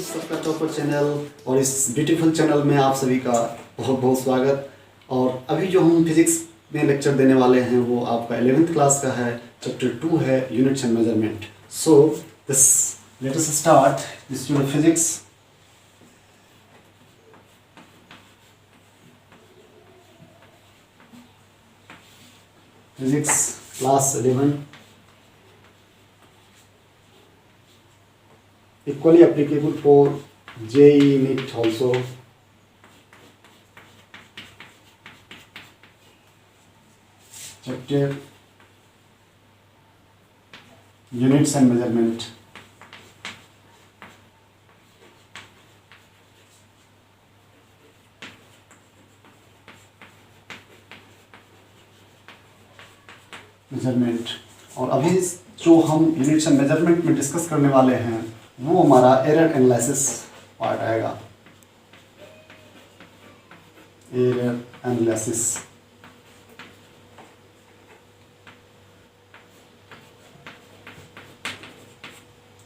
सबका topper channel और इस ब्यूटीफुल चैनल में आप सभी का बहुत बहुत स्वागत। और अभी जो हम फिजिक्स में लेक्चर देने वाले हैं वो आपका 11th क्लास का है, चैप्टर 2 है units and measurement. So this let us start this unit physics. Physics class 11 equally applicable for JEE NEET also. Chapter Units and Measurement. Measurement. और अभी जो हम यूनिट्स एंड मेजरमेंट में डिस्कस करने वाले हैं वो हमारा एरर एनालिसिस पार्ट आएगा। Error analysis,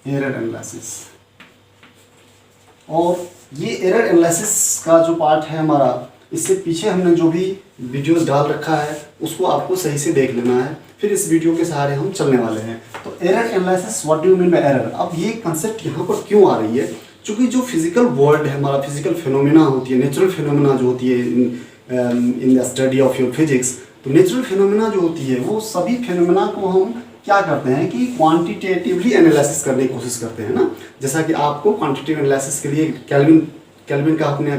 error analysis. और ये एरर एनालिसिस का जो पार्ट है हमारा, इससे पीछे हमने जो भी वीडियोस डाल रखा है उसको आपको सही से देख लेना है, फिर इस वीडियो के सहारे हम चलने वाले हैं। तो error analysis, what do you mean by error. अब ये कंसेप्ट यहाँ पर क्यों आ रही है, क्योंकि जो फिजिकल वर्ल्ड है हमारा, फिजिकल फिनोमेना होती है, नेचुरल फिनोमेना जो होती है in the study of your physics, तो नेचुरल फिनोमेना जो होती है वो सभी फिनोमेना को हम क्या करते हैं कि क्वांटिटेटिवली एनालिसिस करने की कोशिश करते हैं ना। जैसा कि आपको क्वांटिटेटिव एनालिसिस के लिए केल्विन का आपने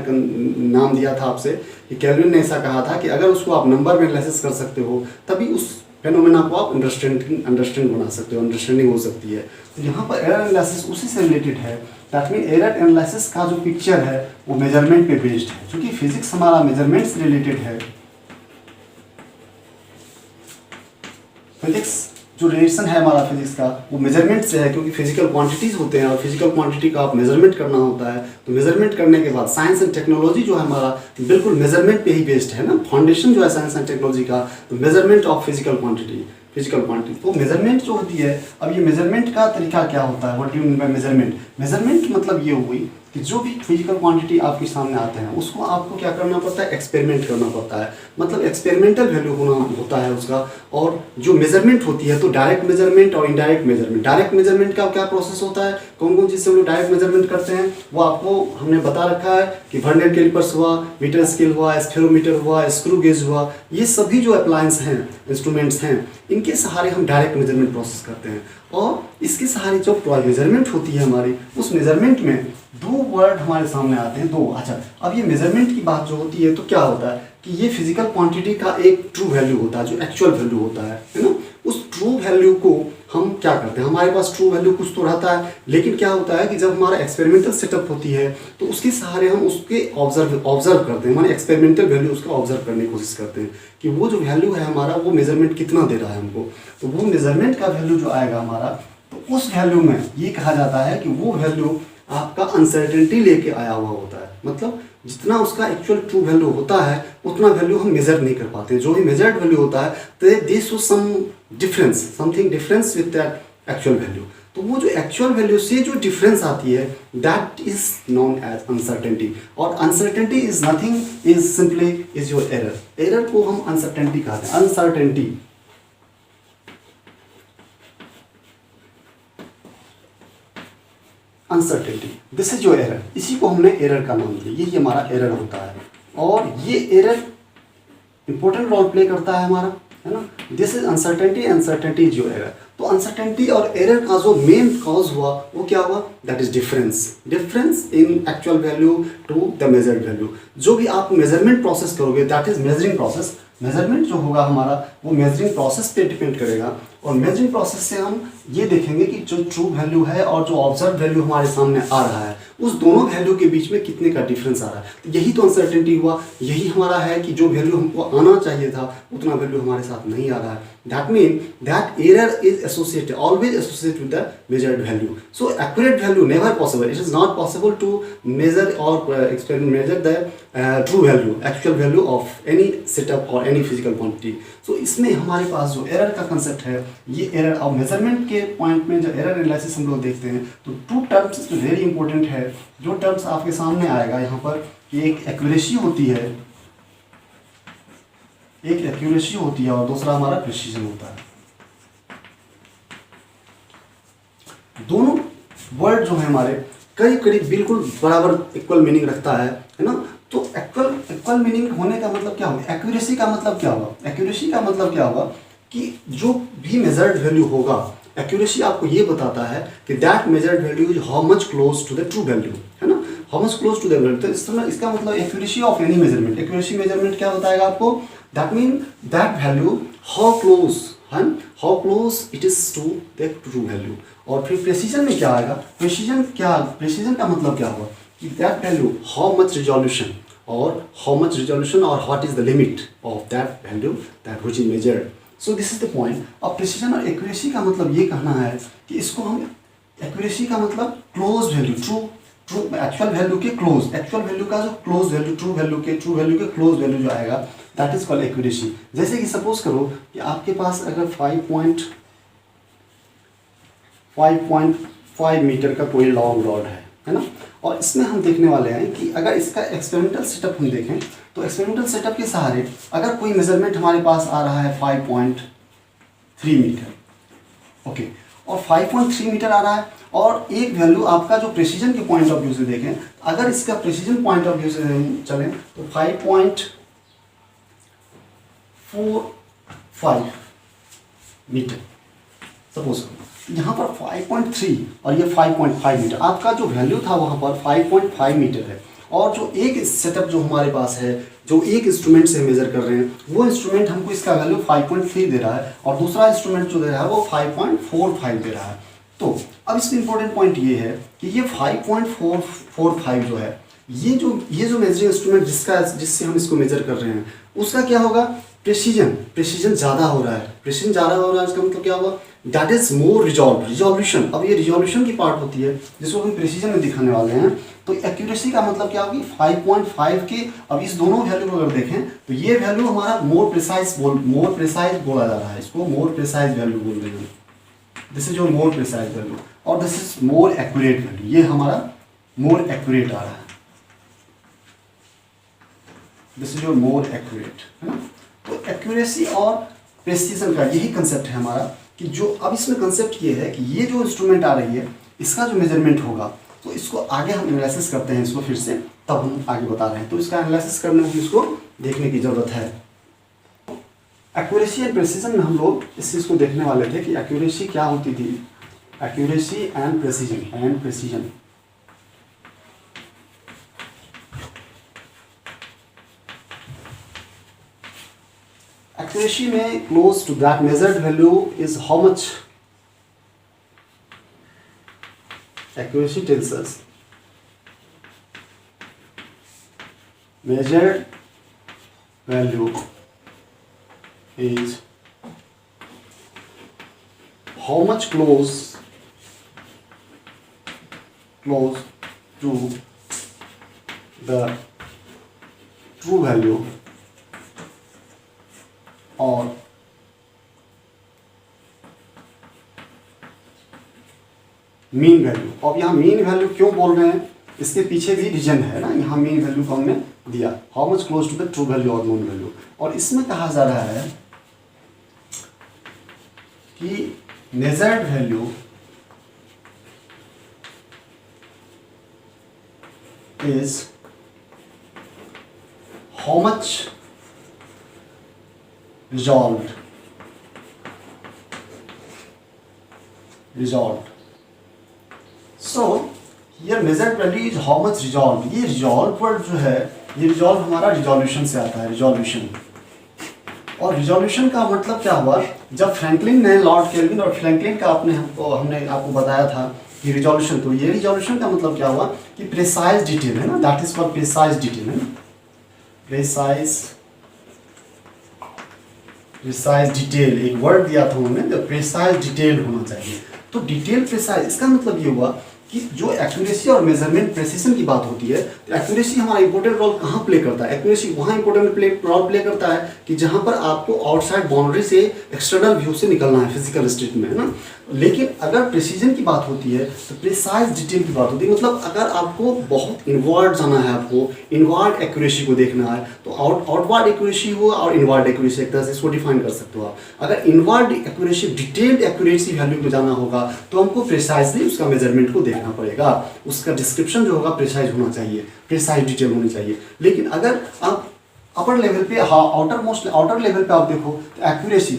नाम दिया था आपसे कि केल्विन ने ऐसा कहा था कि अगर उसको आप नंबर में एनालिसिस कर सकते हो तभी उस फेनोमेना को आप अंडरस्टैंड बना सकते हो, अंडरस्टैंडिंग हो सकती है। तो यहाँ पर एरर एनालिसिस उसी से रिलेटेड है। दैट मीन एरर एनालिसिस का जो पिक्चर है वो मेजरमेंट पे बेस्ड है, क्योंकि फिजिक्स हमारा मेजरमेंट से रिलेटेड है। फिजिक्स जो रिलेशन है हमारा फिजिक्स का वो मेजरमेंट से है, क्योंकि फिजिकल क्वांटिटीज होते हैं और फिजिकल क्वांटिटी का आप मेजरमेंट करना होता है। तो मेजरमेंट करने के बाद साइंस एंड टेक्नोलॉजी जो है हमारा बिल्कुल मेजरमेंट पे ही बेस्ड है ना। फाउंडेशन जो है साइंस एंड टेक्नोलॉजी का, तो मेजरमेंट ऑफ फिजिकल क्वांटिटी। तो मेजरमेंट जो होती है, अब ये मेजरमेंट का तरीका क्या होता है, what do you mean by measurement. Measurement मतलब ये हुई कि जो भी फिजिकल क्वांटिटी आपके सामने आते हैं उसको आपको क्या करना पड़ता है, एक्सपेरिमेंट करना पड़ता है। मतलब एक्सपेरिमेंटल वैल्यू होता है उसका। और जो मेजरमेंट होती है तो डायरेक्ट मेजरमेंट और इनडायरेक्ट मेजरमेंट। डायरेक्ट मेजरमेंट का क्या प्रोसेस होता है, कौन कौन चीज़ से हम लोग डायरेक्ट मेजरमेंट करते हैं वो आपको हमने बता रखा है कि वर्नियर कैलिपर्स हुआ, मीटर स्केल हुआ, स्फेरोमीटर हुआ, स्क्रू गेज हुआ, ये सभी जो अप्लायंस हैं, इंस्ट्रूमेंट्स हैं, इनके सहारे हम डायरेक्ट मेजरमेंट प्रोसेस करते हैं। और इसके सहारे जो मेजरमेंट होती है हमारी, उस मेजरमेंट में दो वर्ड हमारे सामने आते हैं, दो। अच्छा, अब ये मेजरमेंट की बात जो होती है तो क्या होता है कि ये फिजिकल क्वांटिटी का एक ट्रू वैल्यू होता है, जो एक्चुअल वैल्यू होता है ना। उस ट्रू वैल्यू को हम क्या करते हैं, हमारे पास ट्रू वैल्यू कुछ तो रहता है, लेकिन क्या होता है कि जब हमारा एक्सपेरिमेंटल सेटअप होती है तो उसके सहारे हम उसके ऑब्जर्व करते हैं, हमारे एक्सपेरिमेंटल वैल्यू उसका ऑब्जर्व करने की कोशिश करते हैं कि वो जो वैल्यू है हमारा वो मेजरमेंट कितना दे रहा है हमको। तो वो मेजरमेंट का वैल्यू जो आएगा हमारा, तो उस वैल्यू में ये कहा जाता है कि वो वैल्यू आपका अनसर्टेनिटी लेके आया हुआ होता है। मतलब जितना उसका एक्चुअल ट्रू वैल्यू होता है उतना वैल्यू हम मेजर नहीं कर पाते। जो भी मेजर्ड वैल्यू होता है तो दे show something difference with that actual value. तो वो जो एक्चुअल वैल्यू से जो डिफरेंस आती है that is known as uncertainty. और uncertainty is nothing, is simply is your error. Error को हम अनसर्टेनिटी कहते हैं। Uncertainty, uncertainty, this is your error. इसी को हमने एरर का नाम दिया, ये हमारा एरर होता है। और ये एरर इंपॉर्टेंट रोल प्ले करता है हमारा, है ना। This is uncertainty, uncertainty is your error. तो अनसर्टेनिटी और एरर का जो मेन कॉज हुआ वो क्या हुआ, that is difference in actual value to the measured value. जो भी आप मेजरमेंट प्रोसेस करोगे that is measuring process. Measurement जो होगा हमारा वो मेजरिंग प्रोसेस पे डिपेंड करेगा। और मेजरिंग प्रोसेस से हम ये देखेंगे कि जो ट्रू वैल्यू है और जो ऑब्जर्व वैल्यू हमारे सामने आ रहा है उस दोनों वैल्यू के बीच में कितने का डिफरेंस आ रहा है। तो यही तो अनसर्टेनिटी हुआ। यही हमारा है कि जो वैल्यू हमको आना चाहिए था उतना वैल्यू हमारे साथ नहीं आ रहा है। That mean that error is associated, always associated with the measured value. So accurate value never possible, it is not possible to measure or measure the true value, actual value of any setup or any physical quantity. So इसमें हमारे पास जो error का concept है, ये error अब measurement के के point में जब एरर एनालिसिस हम लोग देखते हैं तो टू टर्म्स वेरी इंपॉर्टेंट है। जो टर्म्स आपके सामने आएगा यहाँ पर कि एक एक्यूरेसी होती है, एक एक्यूरेसी होती है और दूसरा हमारा प्रिसीजन होता है। दोनों वर्ड जो है हमारे करीब करीब बिल्कुल बराबर इक्वल मीनिंग रखता है ना। तो इक्वल मीनिंग होने का मतलब क्या होगा? एक्यूरेसी का मतलब क्या होगा? एक्यूरेसी का मतलब क्या होगा कि जो भी मेजर्ड वैल्यू होगा, एक्यूरेसी आपको ये बताता है कि that measured value is how much close to the true value, है ना, how much close to the value. तो इस तरह इसका मतलब accuracy of any measurement, accuracy measurement क्या बताएगा आपको? That mean that value how close, है how close it is to the true value. और फिर प्रेसिजन में क्या आएगा? प्रेसिजन का मतलब क्या होगा कि that value how much resolution और हाउ मच रिजोल्यूशन और what is the limit of that value that which is measured. So this is the point. अब प्रिसीजन और एक्यूरेसी का मतलब ये कहना है कि इसको हम, एक्यूरेसी का मतलब close value, true actual value के क्लोज, एक्चुअल वैल्यू का जो क्लोज वैल्यू, ट्रू वैल्यू के क्लोज वैल्यू जो आएगा दैट इज कॉल्ड एक्यूरेसी। जैसे कि सपोज करो कि आपके पास अगर 5.5 मीटर का कोई लॉन्ग रॉड है ना, और इसमें हम देखने वाले हैं कि अगर इसका एक्सपेरिमेंटल सेटअप हम देखें तो एक्सपेरिमेंटल सेटअप के सहारे अगर कोई मेजरमेंट हमारे पास आ रहा है 5.3 मीटर, ओके, और 5.3 मीटर आ रहा है और एक वैल्यू आपका जो प्रेसिजन के पॉइंट ऑफ व्यू से देखें, अगर इसका प्रेसिजन पॉइंट ऑफ व्यू से चलें तो 5.45 मीटर सपोज यहाँ पर 5.3 और ये 5.5 मीटर, आपका जो वैल्यू था वहाँ पर 5.5 मीटर है। और जो एक सेटअप जो हमारे पास है, जो एक इंस्ट्रूमेंट से मेजर कर रहे हैं, वो इंस्ट्रूमेंट हमको इसका वैल्यू 5.3 दे रहा है और दूसरा इंस्ट्रूमेंट जो दे रहा है वो 5.45 दे रहा है। तो अब इसमें इंपॉर्टेंट पॉइंट ये है कि ये 5.445 जो है, ये जो मेजरिंग इंस्ट्रूमेंट जिससे हम इसको मेजर कर रहे हैं उसका क्या होगा? प्रेसिजन ज़्यादा हो रहा है। प्रेसिजन ज़्यादा हो रहा है इसका मतलब क्या होगा? That is more resolution. अब ये रिजोल्यूशन की पार्ट होती है जिसको हम प्रेसिजन में दिखाने वाले हैं। तो एक्यूरेसी का मतलब क्या होगी? 5.5 के, अब इस दोनों वैल्यू को अगर देखें तो ये वैल्यू हमारा मोर प्रिसाइज बोला जा रहा है, इसको मोर प्रिसाइज वैल्यू बोल रहे हैं। This is your more precise value और this is more accurate value, ये हमारा मोर एक्यूरेट आ रहा है, this is your more accurate, है ना। तो एक्यूरेसी और प्रेसिजन का यही कंसेप्ट है हमारा कि जो अब इसमें कंसेप्ट ये है कि ये जो इंस्ट्रूमेंट आ रही है इसका जो मेजरमेंट होगा तो इसको आगे हम एनालिसिस करते हैं इसको फिर से, तब हम आगे बता रहे हैं। तो इसका एनालिसिस करने में इसको देखने की ज़रूरत है। एक्यूरेसी एंड प्रेसिजन में हम लोग इस चीज़ को देखने वाले थे कि एक्यूरेसी क्या होती थी, एक्यूरेसी एंड प्रेसिजन। एक्यूरेसी में close to that measured value is how much, accuracy tells us measured value is how much close to the true value or mean value. अब यहाँ मीन वैल्यू क्यों बोल रहे हैं, इसके पीछे भी रीजन है ना। यहाँ मीन वैल्यू को हमने दिया how much close to the true value और नोन वैल्यू, और इसमें कहा जा रहा है कि measured value is how much resolved so here measured value is how much resolve. ये रिजॉल्व वर्ड जो है, ये रिजॉल्व हमारा रिजोल्यूशन से आता है, रिजोल्यूशन। और रिजोल्यूशन का मतलब क्या हुआ, जब फ्रैंकलिन ने, लॉर्ड केल्विन और फ्रैंकलिन का हमने आपको बताया था कि रिजोल्यूशन, तो ये रिजोल्यूशन का मतलब क्या हुआ कि प्रिसाइज डिटेल, है ना, that is called precise detail, है ना, प्रिसाइज डिटेल। एक वर्ड दिया था उन्होंने, जो प्रिसाइज डिटेल होना चाहिए। तो डिटेल प्रिसाइज, इसका मतलब ये हुआ कि जो एक्यूरेसी और मेजरमेंट प्रेसिजन की बात होती है, तो एक्यूरेसी हमारा इंपॉर्टेंट रोल कहाँ प्ले करता है? एक्यूरेसी वहाँ इंपॉर्टेंट रोल प्ले करता है कि जहाँ पर आपको आउटसाइड बाउंड्री से एक्सटर्नल व्यू से निकलना है फिजिकल स्टेट में, है ना। लेकिन अगर प्रिसीजन की बात होती है तो प्रिसाइज डिटेल की बात होती है। मतलब अगर आपको बहुत इनवर्ड जाना है, आपको इनवर्ड एक्यूरेसी को देखना है, तो आउटवर्ड एक्यूरेसी हो और इनवर्ड एक्यूरेसी, एक तरह से इसको डिफाइन कर सकते हो आप। अगर inward accuracy, detailed accuracy value में जाना होगा तो हमको प्रिसाइजली उसका मेजरमेंट को देखना पड़ेगा। उसका डिस्क्रिप्शन जो होगा प्रिसाइज होना चाहिए, प्रिसाइज डिटेल होनी चाहिए। लेकिन अगर आप अपर लेवल पे, हाँ आउटर लेवल पे आप देखो तो एक्यूरेसी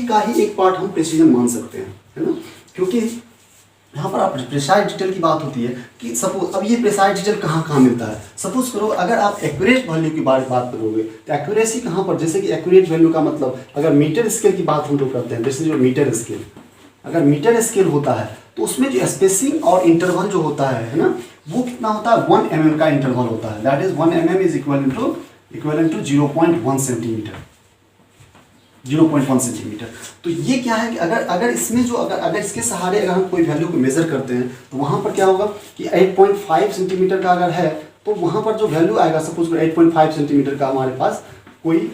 का ही एक पार्ट हम प्रिसीजन मान सकते हैं, है ना। क्योंकि यहाँ पर आप प्रिसाइज डिटेल की बात होती है कि सपोज, अब ये प्रिसाइज डिटेल कहाँ कहाँ मिलता है। सपोज करो अगर आप एक्यूरेट वैल्यू की बात करोगे तो एक्यूरेसी कहाँ पर, जैसे कि एक्यूरेट वैल्यू का मतलब अगर मीटर स्केल की बात हम लोग करते हैं, जैसे जो मीटर स्केल, अगर मीटर स्केल होता है तो उसमें जो स्पेसिंग और इंटरवल जो होता है ना, वो कितना होता है, 1 mm का इंटरवल होता है। That is 1 mm is equal to 0.1 centimetre, 0.1 centimetre. तो ये क्या है कि अगर इसमें जो अगर इसके सहारे अगर हम कोई वैल्यू को मेजर करते हैं तो वहाँ पर क्या होगा कि 8.5 सेंटीमीटर का अगर है तो वहाँ पर जो वैल्यू आएगा, सपोज 8.5 सेंटीमीटर का हमारे पास कोई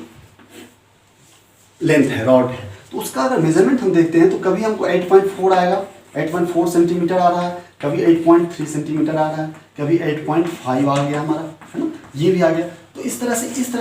लेंथ है, रॉड है, तो उसका अगर मेजरमेंट हम देखते हैं तो कभी हमको 8.4 आएगा, 8.4 सेंटीमीटर आ रहा है, कभी 8.3 सेंटीमीटर आ रहा है, कभी 8.5 आ गया हमारा, है ना, ये भी आ गया। तो इस तरह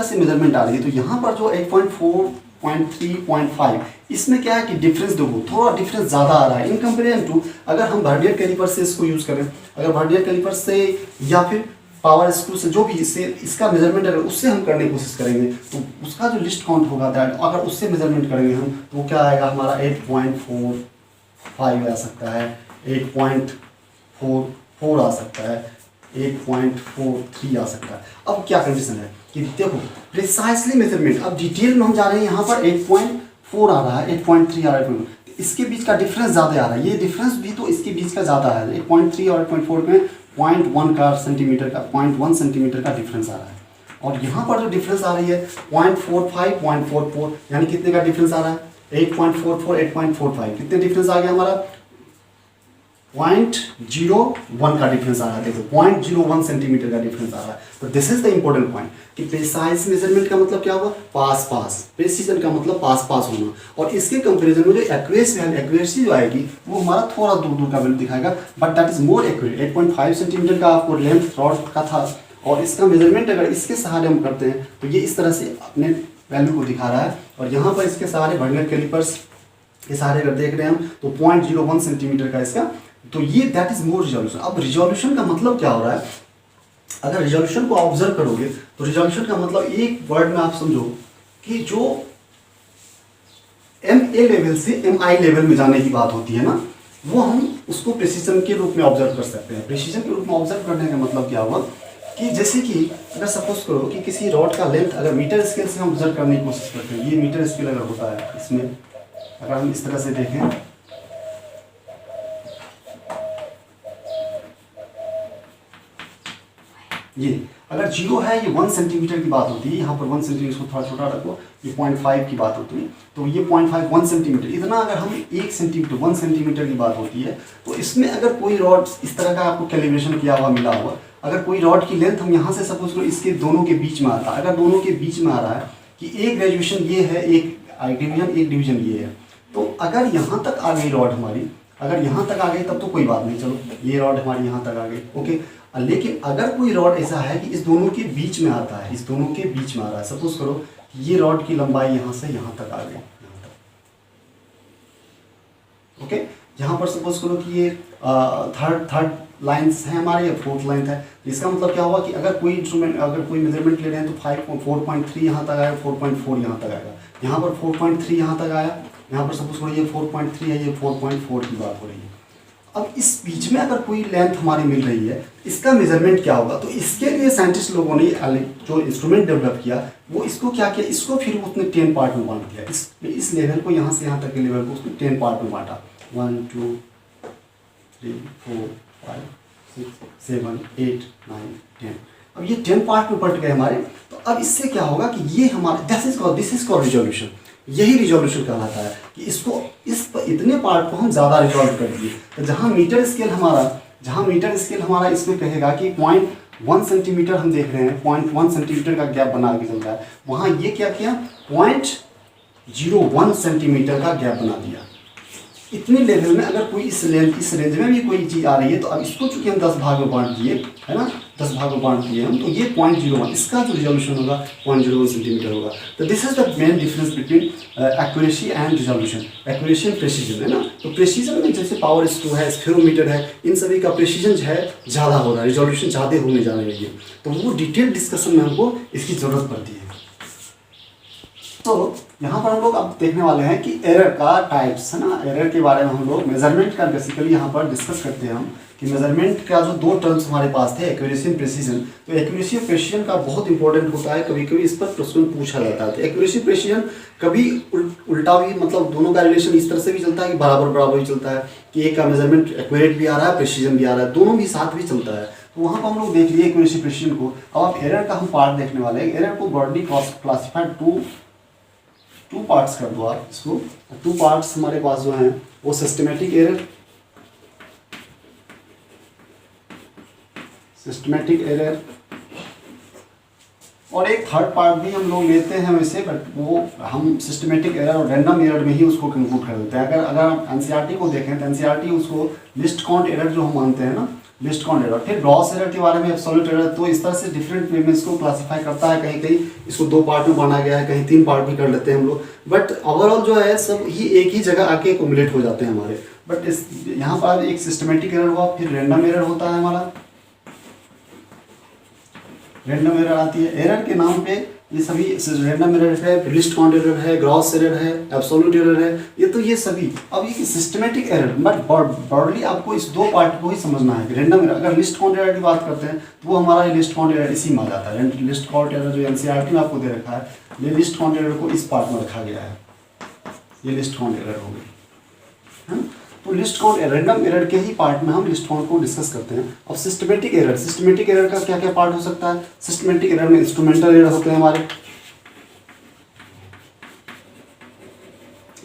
से मेजरमेंट आ रही है। तो यहाँ पर जो 8.4, 0.3, 0.5, इसमें क्या है कि डिफरेंस देखो, थोड़ा डिफरेंस ज़्यादा आ रहा है इन कंपेरिजन टू अगर हम वर्नियर कैलिपर से इसको यूज़ करें। अगर वर्नियर कैलिपर से या फिर पावर स्क्रू से, जो भी इससे इसका मेजरमेंट अगर उससे हम करने की कोशिश करेंगे तो उसका जो लिस्ट काउंट होगा दैट, अगर उससे मेजरमेंट करेंगे हम तो क्या आएगा हमारा 8.45 आ सकता है, 8.44 आ सकता है, 8.43 आ सकता है। अब क्या कंडीशन है कि देखो प्रिसाइसली मेजरमेंट, अब डिटेल में हम जा रहे हैं, यहाँ पर 8.4 आ रहा है, 8.3 आ रहा है, इसके बीच का डिफरेंस ज़्यादा आ रहा है। ये डिफरेंस भी तो इसके बीच का ज़्यादा है, 8.3 और 8.4 में 0.1 का सेंटीमीटर का 0.1 सेंटीमीटर का डिफरेंस आ रहा है। और यहाँ पर जो डिफरेंस आ रही है 0.45, 0.44, यानी कितने का डिफरेंस आ रहा है, 8.44, 8.45, कितने डिफरेंस आ गया हमारा, 0.01 का डिफरेंस आ रहा है। देखो 0.01 सेंटीमीटर का डिफरेंस आ रहा है। तो this is the important point कि प्रिसाइज मेजरमेंट का मतलब क्या होगा, पास, प्रिसीजन का मतलब पास होना। और इसके कंपैरिजन में जो एक्यूरेसी जो आएगी वो हमारा थोड़ा दूर का वैल्यू दिखाएगा, but that is more accurate. 8.5 centimetre का आपको लेंथ रॉड का था और इसका मेजरमेंट अगर इसके सहारे हम करते हैं तो ये इस तरह से अपने वैल्यू को दिखा रहा है। और यहाँ पर इसके सहारे वर्नियर कैलिपर्स के सहारे अगर देख रहे हैं हम तो 0.01 सेंटीमीटर का इसका, तो ये दैट इज मोर रिजोल्यूशन। अब रिजोल्यूशन का मतलब क्या हो रहा है, अगर रिजोल्यूशन को ऑब्जर्व करोगे तो रिजोल्यूशन का मतलब एक वर्ड में आप समझो कि जो MA लेवल से MI लेवल में जाने की बात होती है ना, वो हम उसको प्रिसीजन के रूप में ऑब्जर्व कर सकते हैं। प्रिसीजन के रूप में ऑब्जर्व करने का मतलब क्या हुआ कि जैसे कि अगर सपोज करो कि किसी रॉड का लेंथ अगर मीटर स्केल से हम ऑब्जर्व करने की कोशिश करते हैं, ये मीटर स्केल अगर होता है, इसमें अगर हम इस तरह से देखें, ये अगर 0 है, ये 1 सेंटीमीटर की बात होती है, यहाँ पर 1 सेंटीमीटर, इसको थोड़ा छोटा रखो, ये 0.5 की बात होती है, तो ये 0.5, 1 सेंटीमीटर, इतना अगर हम 1 सेंटीमीटर, 1 सेंटीमीटर की बात होती है, तो इसमें अगर कोई रॉड इस तरह का आपको कैलिब्रेशन किया हुआ मिला हुआ, अगर कोई रॉड की लेंथ हम यहाँ से सपोज करो इसके दोनों के बीच में आता है, अगर दोनों के बीच में आ रहा है कि एक ग्रेजुएशन ये है, एक डिवीजन ये है, तो अगर यहाँ तक आ गई रॉड हमारी, अगर यहाँ तक आ गई तब तो कोई बात नहीं, चलो ये रॉड हमारी यहाँ तक आ गई, ओके। लेकिन अगर कोई रॉड ऐसा है कि इस दोनों के बीच में आता है, इस दोनों के बीच में आ रहा है, सपोज करो कि ये रॉड की लंबाई यहाँ से यहाँ तक आ गई, यहाँ तक, ओके। यहाँ पर सपोज करो कि ये थर्ड लाइन्स है हमारे या फोर्थ लाइन है, इसका मतलब क्या हुआ कि अगर कोई इंस्ट्रूमेंट, अगर कोई मेजरमेंट ले रहे हैं तो 4.3 यहाँ तक आएगा, 4.4 यहाँ तक आएगा, यहाँ पर 4.3 यहाँ तक आया, यहाँ पर सपोज करो ये 4.3 है, ये 4.4 की बात हो रही है। अब इस बीच में अगर कोई लेंथ हमारी मिल रही है, इसका मेजरमेंट क्या होगा, तो इसके लिए साइंटिस्ट लोगों ने जो इंस्ट्रूमेंट डेवलप किया वो इसको क्या किया, इसको फिर उसने 10 पार्ट में बांट दिया। इस लेवल को, यहाँ से यहाँ तक के लेवल को उसने 10 पार्ट में बांटा, 1 2 3 4 5 6 7 8 9 10। अब ये 10 पार्ट में बट गए हमारे, तो अब इससे क्या होगा कि ये हमारे दिस इज कॉल्ड रिजोल्यूशन। यही रिजोल्यूशन कहलाता है कि इसको इतने पार्ट को हम ज़्यादा रिजॉल्व कर दिए। तो जहाँ मीटर स्केल हमारा इसमें कहेगा कि 0.1 सेंटीमीटर हम देख रहे हैं, 0.1 सेंटीमीटर का गैप बना के चल रहा है, वहाँ ये क्या किया, 0.01 सेंटीमीटर का गैप बना दिया। इतनी लेवल में अगर कोई इस रेंज में भी कोई चीज़ आ रही है, तो अब इसको चूंकि हम 10 भाग में बांट दिए है ना, 10 भाग में बांट दिए हम, तो ये 0.01 इसका जो रिजोल्यूशन होगा 0.01 सेंटीमीटर होगा। तो this is the main difference between accuracy and resolution. Accuracy and precision है ना, तो प्रेसिजन में जैसे पावर स्क्रू है, स्फेरोमीटर है, इन सभी का प्रेसिजन जो है ज़्यादा हो रहा है, रिजोल्यूशन ज़्यादा होने जा रही है, तो वो डिटेल डिस्कशन में हमको इसकी ज़रूरत पड़ती है। तो यहाँ पर हम लोग अब देखने वाले हैं कि एरर का टाइप्स है ना, एरर के बारे में हम लोग मेजरमेंट का बेसिकली यहाँ पर डिस्कस करते हैं हम कि मेजरमेंट का जो 2 टर्म्स हमारे पास थे, एक्यूरेसी एंड प्रेसिजन। तो एक्यूरेसी और प्रेसिजन का बहुत इंपॉर्टेंट होता है, कभी कभी इस पर प्रश्न पूछा जाता है। तो एक्यूरेसी प्रेसिजन कभी उल्टा भी, मतलब दोनों का रिलेशन इस तरह से भी चलता है कि बराबर बराबर ही चलता है कि एक का मेजरमेंट एक्यूरेट भी आ रहा है, प्रेसिजन भी आ रहा है, दोनों भी साथ भी चलता है। तो वहाँ पर हम लोग देख लिए एक्यूरेसी प्रेसिजन को। अब आप एरर का हम पार्ट देखने वाले हैं। एरर को ब्रॉडली क्लासिफाइड टू पार्ट्स कर दो आप इसको। 2 पार्ट्स हमारे पास जो हैं वो सिस्टमेटिक एरर और एक थर्ड पार्ट भी हम लोग लेते हैं वैसे, बट वो हम सिस्टमेटिक एरर और रैंडम एरर में ही उसको कंक्लूड कर देते हैं। अगर आप एनसीईआरटी को देखें तो एनसीईआरटी उसको लिस्ट काउंट एरर जो हम मानते हैं ना, लिस्ट काउंट एरर, फिर ग्रॉस एरर के बारे में एब्सोल्यूट एरर, तो इस तरह से डिफरेंट वे में इसको क्लासिफाई करता है। कहीं कहीं इसको 2 पार्ट में बांटा गया है, कहीं 3 पार्ट भी कर लेते हैं हम लोग, बट ओवरऑल जो है सब ही एक ही जगह आके एक्युमुलेट हो जाते हैं हमारे। बट इस यहाँ पर एक सिस्टमेटिक एरर हुआ, फिर रैंडम एरर होता है हमारा, रैंडम एरर आती है। एरर के नाम पे ये सभी रैंडम एरर है, लिस्ट काउंट एरर है, ग्रॉस एरर है, एब्सोल्यूट एरर है, ये तो ये सभी। अब ये सिस्टमेटिक एरर, बट ब्रॉडली आपको इस 2 पार्ट को ही समझना है कि रैंडम एरर, अगर लिस्ट काउंट एरर की बात करते हैं तो वो हमारा लिस्ट काउंट एरर इसी में आ जाता है। लिस्ट काउंट एरर जो एनसीईआरटी में आपको दे रखा है, ये लिस्ट काउंट एरर को इस पार्ट में रखा गया है, ये लिस्ट काउंट एरर हो गई। तो लिस्ट काउंट रैंडम एरर के ही पार्ट में हम लिस्ट काउंट को डिस्कस करते हैं। अब सिस्टमेटिक एरर का क्या क्या पार्ट हो सकता है? सिस्टमेटिक एरर में इंस्ट्रूमेंटल एरर होते हैं हमारे,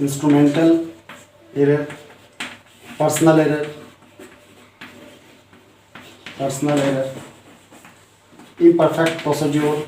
instrumental error, personal error, imperfect procedure,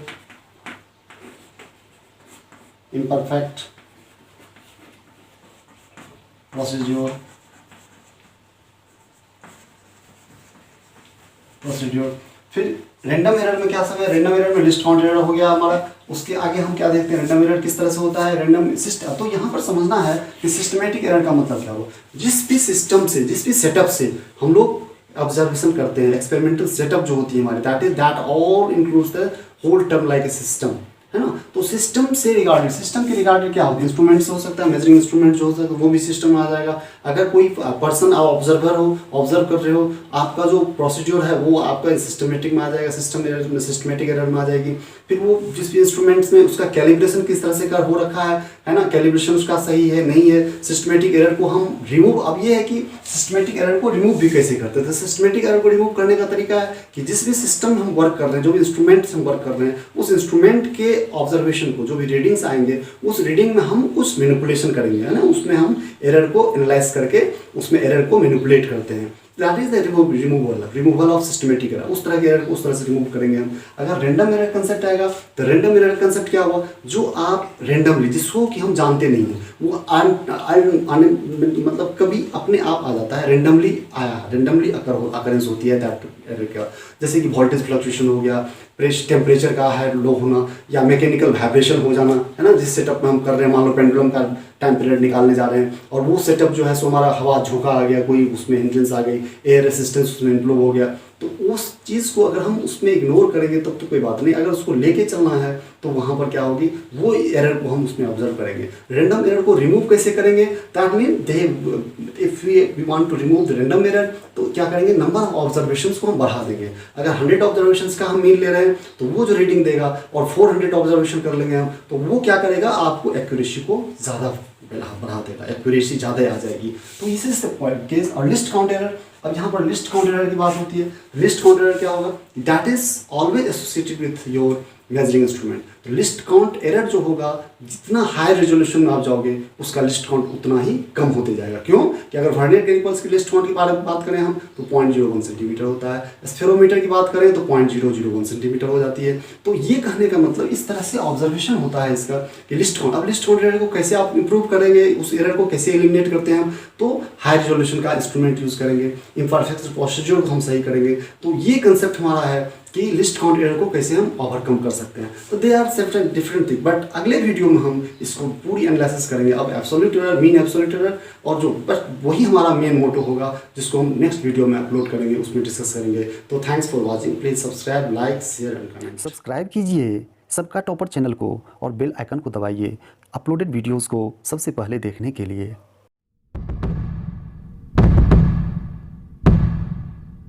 फिर रैंडम एरर में क्या सब है? रैंडम एरर में लिस्ट काउंट एरर हो गया हमारा। उसके आगे हम क्या देखते हैं, रैंडम एरर किस तरह से होता है, रैंडम सिस्टम। तो यहाँ पर समझना है कि सिस्टमेटिक एरर का मतलब क्या हो। जिस भी सिस्टम से, जिस भी सेटअप से हम लोग ऑब्जर्वेशन करते हैं, एक्सपेरिमेंटल सेटअप जो होती है हमारी, that all includes the whole term like a system, है ना। तो सिस्टम से रिगार्डेड, सिस्टम के रिगार्डेड क्या होता है, इंस्ट्रूमेंट से हो सकता है, मेजरिंग इंस्ट्रूमेंट जो हो सकता है वो भी सिस्टम में आ जाएगा। अगर कोई पर्सन आप ऑब्जर्वर हो, ऑब्जर्व कर रहे हो, आपका जो प्रोसीड्योर है वो आपका सिस्टमेटिक में आ जाएगा, सिस्टमेटिक एरर में आ जाएगी। फिर वो जिस भी इंस्ट्रूमेंट्स में उसका कैलिब्रेशन किस तरह से कर हो रखा है ना, कैलिब्रेशन उसका सही है नहीं है। सिस्टमेटिक एरर को हम रिमूव, अब ये है कि सिस्टमेटिक एरर को रिमूव भी कैसे करते हैं। तो सिस्टमेटिक एरर को रिमूव करने का तरीका है कि जिस भी सिस्टम हम वर्क कर रहे हैं, जो भी इंस्ट्रूमेंट हम वर्क कर रहे हैं, उस इंस्ट्रूमेंट के ऑब्जर्वेशन को, जो भी रीडिंग्स आएंगे, उस रीडिंग में हम कुछ मैनिपुलेशन करेंगे, है ना। उसमें हम एरर को एनालाइज करके उसमें एरर को मैनिपुलेट करते हैं। That is the removal of systematic error. उस तरह के एरर को उस तरह से रिमूव करेंगे हम। अगर रैंडम एरर कंसेप्ट आएगा तो रैंडम एरर कंसेप्ट क्या हुआ, जो आप रैंडमली, जिसको कि हम जानते नहीं हैं, वो मतलब कभी अपने आप आ जाता है, रैंडमली आया, रैंडमली अकरेंस होती है दैट एरर का। जैसे कि वोल्टेज फ्लक्चुएशन हो गया, टेम्परेचर का हाई लो होना, या मैकेनिकल वाइब्रेशन हो जाना, है ना। जिस सेटअप में हम कर रहे हैं, मान लो पेंडुलम का टाइम पीरियड निकालने जा रहे हैं और वो सेटअप जो है सो हमारा हवा झोंका आ गया, कोई उसमें हिंड्रेंस आ गई, एयर रेसिस्टेंस उसमें इम्प्रूव हो गया, तो उस चीज़ को अगर हम उसमें इग्नोर करेंगे तब तो कोई बात नहीं। अगर उसको लेके चलना है तो वहाँ पर क्या होगी, वो एरर को हम उसमें ऑब्जर्व करेंगे। रैंडम एरर को रिमूव कैसे करेंगे, that mean if we want to remove the random error, तो क्या करेंगे, नंबर ऑफ ऑब्जर्वेशंस को हम बढ़ा देंगे। अगर 100 ऑब्जर्वेशंस का हम मीन ले रहे हैं तो वो जो रीडिंग देगा, और 400 ऑब्जर्वेशन कर लेंगे हम, तो वो क्या करेगा, आपको एक्यूरेसी को ज़्यादा बढ़ा देगा, एक्यूरेसी ज़्यादा आ जाएगी। तो इस केस। और लिस्ट काउंट एरर, अब यहाँ पर लिस्ट काउंट एरर की बात होती है। लिस्ट काउंट एरर क्या होगा, that is always associated with your measuring instrument. तो लिस्ट काउंट एरर जो होगा, जितना हाई रेजोल्यूशन में आप जाओगे उसका लिस्ट काउंट उतना ही कम होते जाएगा। क्यों कि अगर वर्नियर कैलिपर्स की लिस्ट काउंट की बात करें हम तो 0.01 सेंटीमीटर होता है, स्फेरोमीटर की बात करें तो 0.001 सेंटीमीटर हो जाती है। तो ये कहने का मतलब इस तरह से ऑब्जर्वेशन होता है इसका कि लिस्ट काउंट। अब लिस्ट काउंट एरर को कैसे आप इंप्रूव करेंगे, उस एरर को कैसे एलिमिनेट करते हैं हम, तो हाई रेजोल्यूशन का इंस्ट्रूमेंट यूज करेंगे, इम्परफेक्ट प्रोसीजर को हम सही करेंगे। तो ये कंसेप्ट हमारा है कि लिस्ट काउंट एरर को कैसे हम ओवरकम कर सकते हैं। तो they are separate different thing, but अगले वीडियो में हम इसको पूरी एनालिसिस करेंगे। अब absolute error, mean absolute error और जो बस वही हमारा मेन मोटो होगा जिसको हम नेक्स्ट वीडियो में अपलोड करेंगे, उसमें डिस्कस करेंगे। तो thanks for watching, please subscribe, like, share and comment. Subscribe कीजिए सबका टॉपर चैनल को और बेल आइकन को दबाइए अपलोडेड वीडियोस को सबसे पहले देखने के लिए।